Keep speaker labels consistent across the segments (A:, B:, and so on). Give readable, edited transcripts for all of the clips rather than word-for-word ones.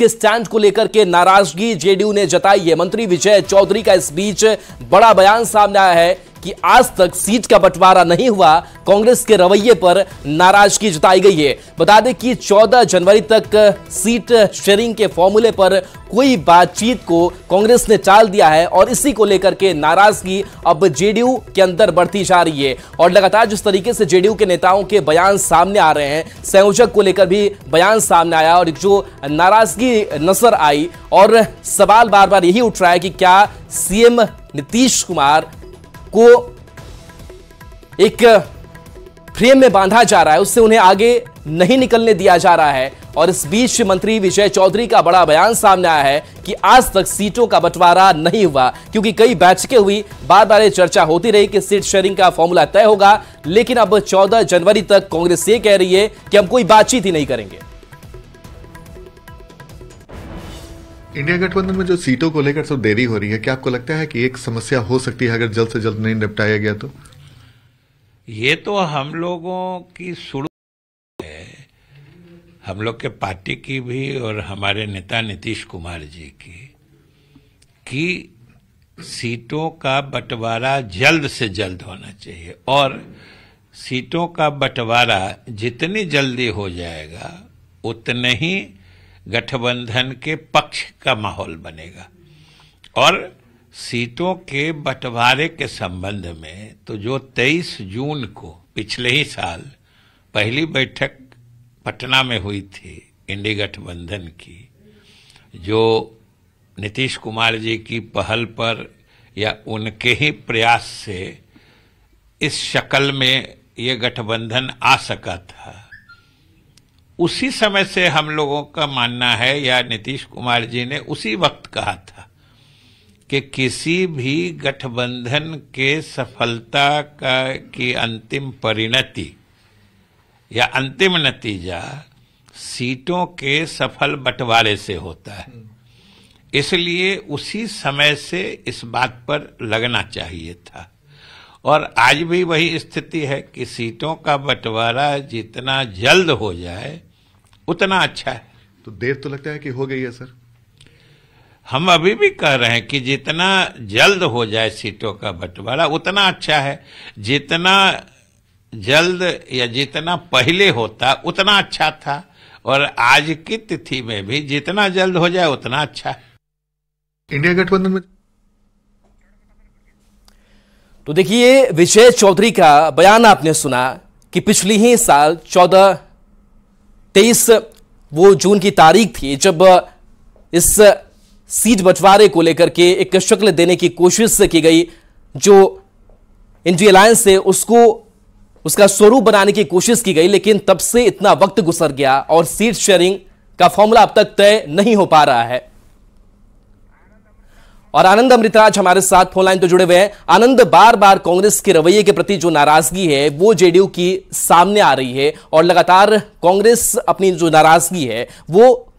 A: के स्टैंड को लेकर के नाराजगी जेडीयू ने जताई है। मंत्री विजय चौधरी का इस बीच बड़ा बयान सामने आया है कि आज तक सीट का बंटवारा नहीं हुआ, कांग्रेस के रवैये पर नाराजगी जताई गई है। बता दें कि 14 जनवरी तक सीट शेयरिंग के फॉर्मूले पर कोई बातचीत को कांग्रेस ने टाल दिया है और इसी को लेकर के नाराजगी अब जेडीयू के अंदर बढ़ती जा रही है। और लगातार जिस तरीके से जेडीयू के नेताओं के बयान सामने आ रहे हैं, संयोजक को लेकर भी बयान सामने आया और जो नाराजगी नजर आई और सवाल बार बार यही उठ रहा है कि क्या सीएम नीतीश कुमार को एक फ्रेम में बांधा जा रहा है, उससे उन्हें आगे नहीं निकलने दिया जा रहा है। और इस बीच मंत्री विजय चौधरी का बड़ा बयान सामने आया है कि आज तक सीटों का बंटवारा नहीं हुआ, क्योंकि कई बैठकें हुई, बार बार ये चर्चा होती रही कि सीट शेयरिंग का फॉर्मूला तय होगा, लेकिन अब 14 जनवरी तक कांग्रेस ये कह रही है कि हम कोई बातचीत ही नहीं करेंगे।
B: इंडिया गठबंधन में जो सीटों को लेकर सब देरी हो रही है, क्या आपको लगता है कि एक समस्या हो सकती है अगर जल्द से जल्द नहीं निपटाया गया तो?
C: ये तो हम लोगों की शुरू है, हम लोग के पार्टी की भी और हमारे नेता नीतीश कुमार जी की, कि सीटों का बंटवारा जल्द से जल्द होना चाहिए और सीटों का बंटवारा जितनी जल्दी हो जाएगा उतने ही गठबंधन के पक्ष का माहौल बनेगा। और सीटों के बंटवारे के संबंध में तो जो 23 जून को पिछले ही साल पहली बैठक पटना में हुई थी इंडिया गठबंधन की, जो नीतीश कुमार जी की पहल पर या उनके ही प्रयास से इस शक्ल में ये गठबंधन आ सका था, उसी समय से हम लोगों का मानना है या नीतीश कुमार जी ने उसी वक्त कहा था कि किसी भी गठबंधन के सफलता की अंतिम परिणति या अंतिम नतीजा सीटों के सफल बंटवारे से होता है। इसलिए उसी समय से इस बात पर लगना चाहिए था और आज भी वही स्थिति है कि सीटों का बंटवारा जितना जल्द हो जाए उतना अच्छा है।
B: तो देर तो लगता है कि हो गई है सर।
C: हम अभी भी कह रहे हैं कि जितना जल्द हो जाए सीटों का बंटवारा उतना अच्छा है, जितना जल्द या जितना पहले होता उतना अच्छा था और आज की तिथि में भी जितना जल्द हो जाए उतना अच्छा है।
B: इंडिया गठबंधन में
A: तो देखिए, विजय चौधरी का बयान आपने सुना कि पिछली ही साल 23 वो जून की तारीख थी जब इस सीट बंटवारे को लेकर के एक शक्ल देने की कोशिश की गई, जो इंडिया अलायंस है उसको उसका स्वरूप बनाने की कोशिश की गई, लेकिन तब से इतना वक्त गुजर गया और सीट शेयरिंग का फॉर्मूला अब तक तय नहीं हो पा रहा है। और आनंद अमृतराज हमारे साथ फोन लाइन तो जुड़े हुए हैं। आनंद, बार बार कांग्रेस के रवैये के प्रति जो नाराजगी है वो जेडीयू की सामने आ रही है और लगातार कांग्रेस अपनी जो नाराजगी है वो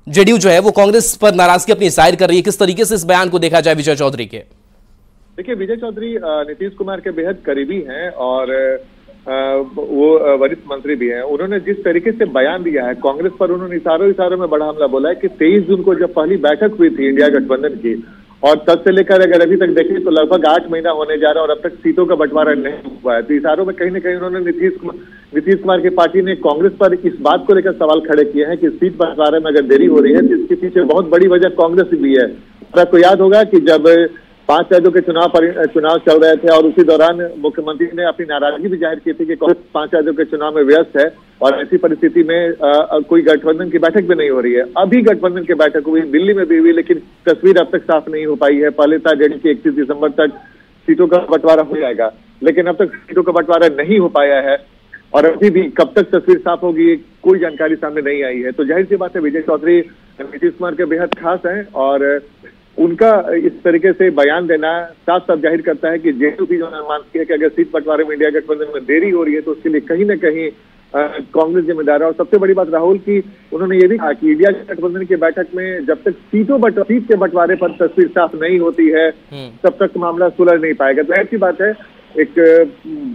A: जेडीयू जो है वो कांग्रेस पर नाराजगी अपनी जाहिर कर रही है। किस तरीके से इस बयान को देखा जाए विजय चौधरी के?
D: देखिए, विजय चौधरी नीतीश कुमार के बेहद करीबी हैं और वो वरिष्ठ मंत्री भी हैं। उन्होंने जिस तरीके से बयान दिया है कांग्रेस पर, उन्होंने इशारों में बड़ा हमला बोला है कि 23 जून को जब पहली बैठक हुई थी इंडिया गठबंधन की और तब से लेकर अगर अभी तक देखें तो लगभग 8 महीना होने जा रहा है और अब तक सीटों का बंटवारा नहीं हुआ है। तो इशारों में कहीं ना कहीं उन्होंने नीतीश कुमार की पार्टी ने कांग्रेस पर इस बात को लेकर सवाल खड़े किए हैं कि सीट बंटवारे में अगर देरी हो रही है तो इसके पीछे बहुत बड़ी वजह कांग्रेस भी है। और आपको याद होगा कि जब 5 राज्यों के चुनाव चल रहे थे और उसी दौरान मुख्यमंत्री ने अपनी नाराजगी भी जाहिर की थी कि कांग्रेस 5 राज्यों के चुनाव में व्यस्त है और ऐसी परिस्थिति में कोई गठबंधन की बैठक भी नहीं हो रही है। अभी गठबंधन की बैठक हुई, दिल्ली में भी हुई, लेकिन तस्वीर अब तक साफ नहीं हो पाई है। पहले था जेडीयू की 31 दिसंबर तक सीटों का बंटवारा हो जाएगा, लेकिन अब तक सीटों का बंटवारा नहीं हो पाया है और अभी भी कब तक तस्वीर साफ होगी कोई जानकारी सामने नहीं आई है। तो जाहिर सी बात है विजय चौधरी नीतीश कुमार के बेहद खास हैं और उनका इस तरीके से बयान देना साफ साफ जाहिर करता है कि जेडीयू की जो मानती है कि अगर सीट बंटवारे में इंडिया गठबंधन में देरी हो रही है तो उसके लिए कहीं ना कहीं कांग्रेस जिम्मेदार है। और सबसे बड़ी बात राहुल की, उन्होंने ये भी कहा कि इंडिया गठबंधन की बैठक में जब तक सीट के बंटवारे पर तस्वीर साफ नहीं होती है तब तक मामला सुलझ नहीं पाएगा। तो ऐसी बात है, एक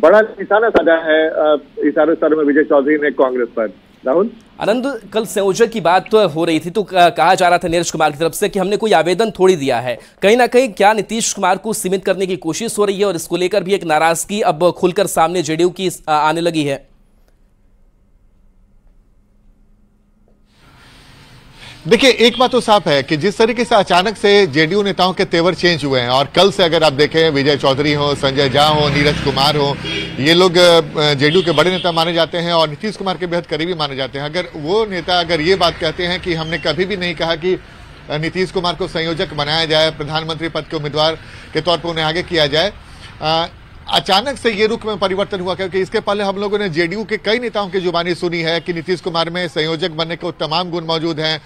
D: बड़ा निशाना साधा है इशारों में विजय चौधरी ने कांग्रेस पर। राहुल।
A: आनंद, कल संयोजक की बात तो हो रही थी, तो कहा जा रहा था नीरज कुमार की तरफ से कि हमने कोई आवेदन थोड़ी दिया है। कहीं ना कहीं क्या नीतीश कुमार को सीमित करने की कोशिश हो रही है और इसको लेकर भी एक नाराजगी अब खुलकर सामने जेडीयू की आने लगी है?
B: देखिए, एक बात तो साफ है कि जिस तरीके से अचानक से जेडीयू नेताओं के तेवर चेंज हुए हैं, और कल से अगर आप देखें, विजय चौधरी हो, संजय झा हो, नीरज कुमार हो, ये लोग जेडीयू के बड़े नेता माने जाते हैं और नीतीश कुमार के बेहद करीबी माने जाते हैं। अगर वो नेता अगर ये बात कहते हैं कि हमने कभी भी नहीं कहा कि नीतीश कुमार को संयोजक बनाया जाए, प्रधानमंत्री पद के उम्मीदवार के तौर पर उन्हें आगे किया जाए, अचानक से ये रुख में परिवर्तन हुआ, क्योंकि इसके पहले हम लोगों ने जेडीयू के कई नेताओं की जुबानी सुनी है कि नीतीश कुमार में संयोजक बनने के तमाम गुण मौजूद हैं,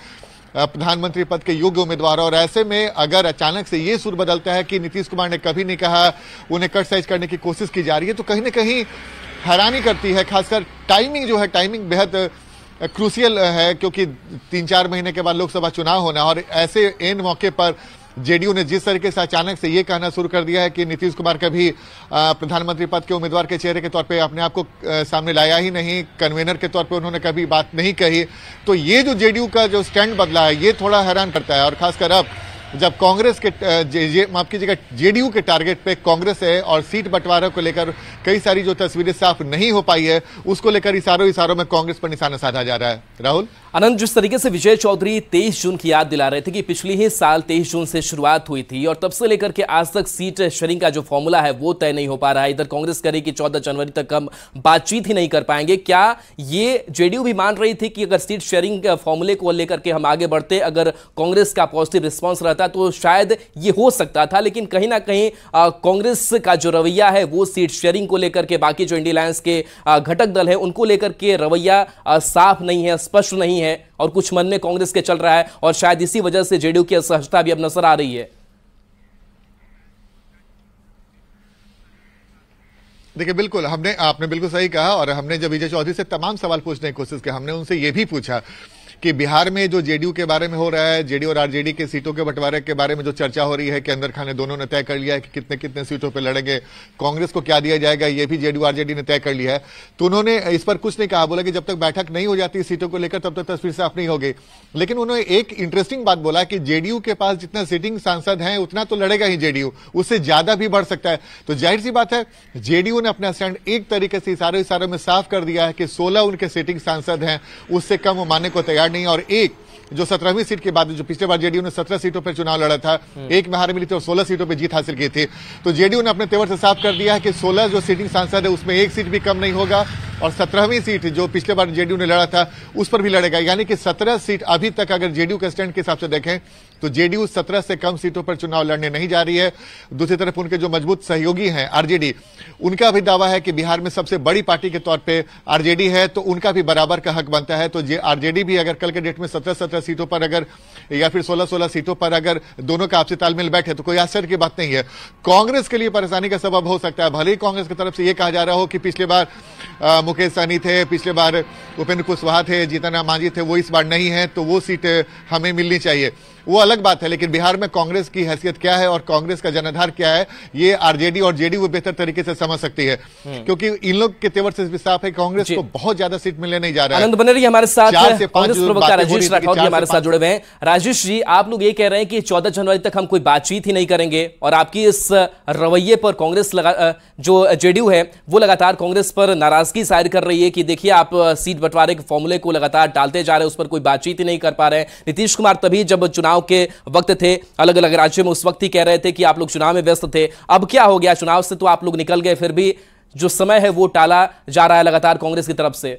B: प्रधानमंत्री पद के योग्य उम्मीदवार। और ऐसे में अगर अचानक से ये सुर बदलता है कि नीतीश कुमार ने कभी नहीं कहा, उन्हें कट साइज करने की कोशिश की जा रही है, तो कहीं ना कहीं हैरानी करती है। खासकर टाइमिंग जो है, टाइमिंग बेहद क्रूशियल है, क्योंकि 3-4 महीने के बाद लोकसभा चुनाव होना, और ऐसे एन मौके पर जेडीयू ने जिस तरीके से अचानक से ये कहना शुरू कर दिया है कि नीतीश कुमार कभी प्रधानमंत्री पद के उम्मीदवार के चेहरे के तौर पे अपने आप को सामने लाया ही नहीं, कन्वेनर के तौर पे उन्होंने कभी बात नहीं कही, तो ये जो जेडीयू का जो स्टैंड बदला है, ये थोड़ा हैरान करता है। और खासकर अब जब कांग्रेस के माफ कीजिएगा, जेडीयू के टारगेट पे कांग्रेस है और सीट बंटवारे को लेकर कई सारी जो तस्वीरें साफ नहीं हो पाई है, उसको लेकर इशारों में कांग्रेस पर निशाना साधा जा रहा है। राहुल।
A: आनंद, जिस तरीके से विजय चौधरी 23 जून की याद दिला रहे थे कि पिछले ही साल 23 जून से शुरुआत हुई थी और तब से लेकर के आज तक सीट शेयरिंग का जो फॉर्मूला है वो तय नहीं हो पा रहा है। इधर कांग्रेस करे कि 14 जनवरी तक हम बातचीत ही नहीं कर पाएंगे। क्या ये जेडीयू भी मान रही थी कि अगर सीट शेयरिंग फॉर्मूले को लेकर के हम आगे बढ़ते, अगर कांग्रेस का पॉजिटिव रिस्पॉन्स रहता तो शायद ये हो सकता था, लेकिन कहीं ना कहीं कांग्रेस का जो रवैया है वो सीट शेयरिंग को लेकर के, बाकी जो इंडिया अलायंस के घटक दल है उनको लेकर के रवैया साफ नहीं है, स्पष्ट नहीं है, और कुछ मन में कांग्रेस के चल रहा है, और शायद इसी वजह से जेडीयू की असहजता भी अब नजर आ रही है।
B: देखिए, बिल्कुल आपने बिल्कुल सही कहा, और हमने जब विजय चौधरी से तमाम सवाल पूछने की कोशिश की, हमने उनसे यह भी पूछा कि बिहार में जो जेडीयू के बारे में हो रहा है, जेडीयू और आरजेडी के सीटों के बंटवारे के बारे में जो चर्चा हो रही है कि अंदर खाने दोनों ने तय कर लिया है कि कितने कितने सीटों पर लड़ेंगे, कांग्रेस को क्या दिया जाएगा, ये भी जेडीयू आरजेडी ने तय कर लिया है, तो उन्होंने इस पर कुछ नहीं कहा। बोला कि जब तक बैठक नहीं हो जाती सीटों को लेकर तब तक तस्वीर साफ नहीं होगी। लेकिन उन्होंने एक इंटरेस्टिंग बात बोला कि जेडीयू के पास जितना सीटिंग सांसद हैं उतना तो लड़ेगा ही जेडीयू, उससे ज्यादा भी बढ़ सकता है। तो जाहिर सी बात है, जेडीयू ने अपना स्टैंड एक तरीके से इशारों में साफ कर दिया है कि 16 उनके सीटिंग सांसद हैं, उससे कम वो मानने को तैयार नहीं। और एक जो 17वीं सीट के बाद, जो पिछले बार जेडीयू ने 17 सीटों पर चुनाव लड़ा था, एक में हार मिली थी और 16 सीटों पर जीत हासिल की थी, तो जेडीयू ने अपने तेवर से साफ कर दिया है कि 16 जो सीटिंग सांसद है उसमें एक सीट भी कम नहीं होगा, और 17वीं सीट जो पिछले बार जेडीयू ने लड़ा था उस पर भी लड़ेगा। यानी कि 17 सीट अभी तक अगर जेडीयू के स्टैंड के हिसाब से देखें तो जेडीयू 17 से कम सीटों पर चुनाव लड़ने नहीं जा रही है। दूसरी तरफ उनके जो मजबूत सहयोगी हैं आरजेडी, उनका भी दावा है कि बिहार में सबसे बड़ी पार्टी के तौर पे आरजेडी है, तो उनका भी बराबर का हक बनता है। तो आरजेडी भी अगर कल के डेट में 17 सीटों पर अगर, या फिर 16 सीटों पर अगर दोनों का आपसी तालमेल बैठे तो कोई आश्चर्य की बात नहीं है। कांग्रेस के लिए परेशानी का सबब हो सकता है, भले ही कांग्रेस की तरफ से यह कहा जा रहा हो कि पिछले बार मुकेश सहनी थे, पिछले बार उपेंद्र कुशवाहा थे, जीतन राम मांझी थे, वो इस बार नहीं है, तो वो सीट हमें मिलनी चाहिए, वो अलग बात है। लेकिन बिहार में कांग्रेस की हैसियत क्या है और कांग्रेस का जनाधार क्या है, ये आरजेडी और जेडीयू बेहतर तरीके से समझ सकती है, क्योंकि इन लोग के तेवर से भी साफ है कांग्रेस को बहुत ज्यादा सीट मिलने नहीं जा रहा है।
A: आनंद बने रहिए हमारे साथ, कांग्रेस प्रवक्ता राजेश राठौर जी हमारे साथ जुड़े हुए हैं। राजेश जी, आप लोग ये कह रहे हैं कि 14 जनवरी तक हम कोई बातचीत ही नहीं करेंगे, और आपकी इस रवैये पर कांग्रेस जो जेडीयू है वो लगातार कांग्रेस पर नाराजगी जाहिर कर रही है कि देखिए आप सीट बंटवारे के फॉर्मूले को लगातार टालते जा रहे हैं, उस पर कोई बातचीत ही नहीं कर पा रहे हैं। नीतीश कुमार तभी जब चुनाव के वक्त थे अलग अलग राज्यों में, उस वक्त ही कह रहे थे कि आप लोग चुनाव में व्यस्त थे। अब क्या हो गया, चुनाव से तो आप लोग निकल गए, फिर भी जो समय है वो टाला जा रहा है लगातार कांग्रेस की तरफ से।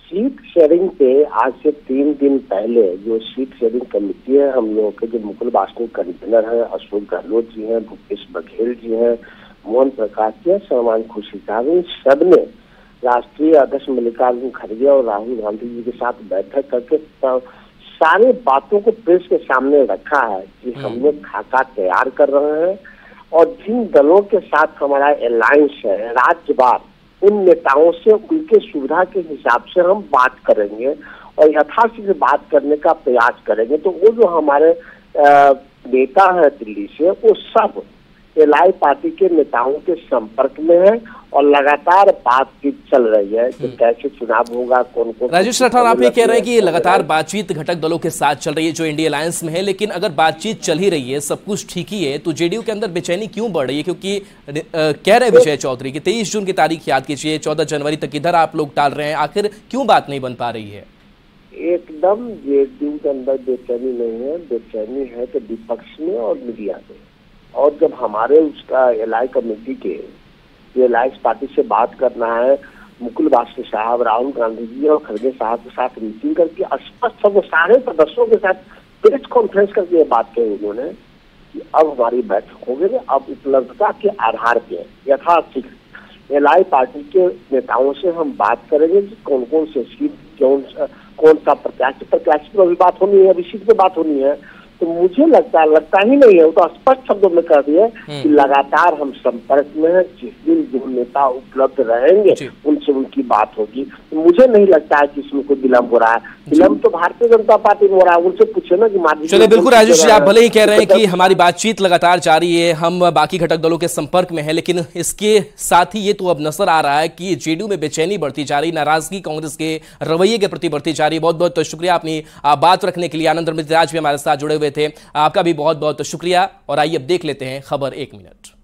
E: सीट शेयरिंग पे आज से 3 दिन पहले जो सीट शेयरिंग कमेटी है, हम लोगों के जो मुकुल वासनिक कन्वीनर है, अशोक गहलोत जी हैं, भूपेश बघेल जी हैं, मोहन प्रकाश जी, सलमान खुर्शीद साहब, इन सब ने राष्ट्रीय अध्यक्ष मल्लिकार्जुन खड़गे और राहुल गांधी जी के साथ बैठक करके सारी बातों को प्रेस के सामने रखा है कि हम लोग खाका तैयार कर रहे हैं, और जिन दलों के साथ हमारा अलायंस है राज्यवार, उन नेताओं से उनके सुविधा के हिसाब से हम बात करेंगे और यथाशीघ्र बात करने का प्रयास करेंगे। तो वो जो हमारे नेता है दिल्ली से, वो सब एलआई पार्टी के नेताओं के संपर्क में है और लगातार बातचीत चल रही है कि कैसे चुनाव होगा, कौन कौन।
A: राजेश राठौर, आप ये कह रहे हैं कि लगातार बातचीत घटक दलों के साथ चल रही है जो एनडीए अलायंस में है, लेकिन अगर बातचीत चल ही रही है, सब कुछ ठीक ही है, तो जेडीयू के अंदर बेचैनी क्यों बढ़ रही है? क्योंकि कह रहे विजय चौधरी की 23 जून की तारीख याद कीजिए, 14 जनवरी तक इधर आप लोग टाल रहे हैं, आखिर क्यों बात नहीं बन पा रही है?
E: एकदम जेडीयू के अंदर बेचैनी नहीं है, बेचैनी है कि विपक्ष में और मीडिया में। और जब हमारे उसका एलआई कमेटी के एलायंस पार्टी से बात करना है, मुकुल वासनिक साहब, राहुल गांधी जी और खड़गे साहब के साथ मीटिंग करके स्पष्ट सब सारे सदस्यों के साथ प्रेस कॉन्फ्रेंस करके बात कही उन्होंने कि अब हमारी बैठक होगी, अब उपलब्धता के आधार पे यथाशीघ्र एलआई पार्टी के नेताओं से हम बात करेंगे कि कौन कौन से सीट, कौन सा प्रत्याशी पर भी बात होनी है, अभी सीट पे बात होनी है। तो मुझे लगता ही नहीं है, वो तो स्पष्ट शब्दों में कह दिए कि लगातार हम संपर्क में हैं, जिस दिन जो नेता उपलब्ध रहेंगे उनसे उनकी बात होगी। तो मुझे नहीं लगता है कि इसमें कोई विलम्ब हो रहा है। विलम्ब तो भारतीय जनता पार्टी में हो रहा है, उनसे पूछे ना कि
A: चलिए बिल्कुल राजेश जी, आप भले ही कह रहे हैं कि हमारी बातचीत लगातार जारी है, हम बाकी घटक दलों के संपर्क में है, लेकिन इसके साथ ही ये तो अब नजर आ रहा है कि जेडीयू में बेचैनी बढ़ती जा रही, नाराजगी कांग्रेस के रवैये के प्रति बढ़ती जा रही। बहुत बहुत शुक्रिया अपनी बात रखने के लिए। आनंद मित्राज भी हमारे साथ जुड़े हुए थे, आपका भी बहुत बहुत शुक्रिया। और आइए अब देख लेते हैं खबर 1 मिनट।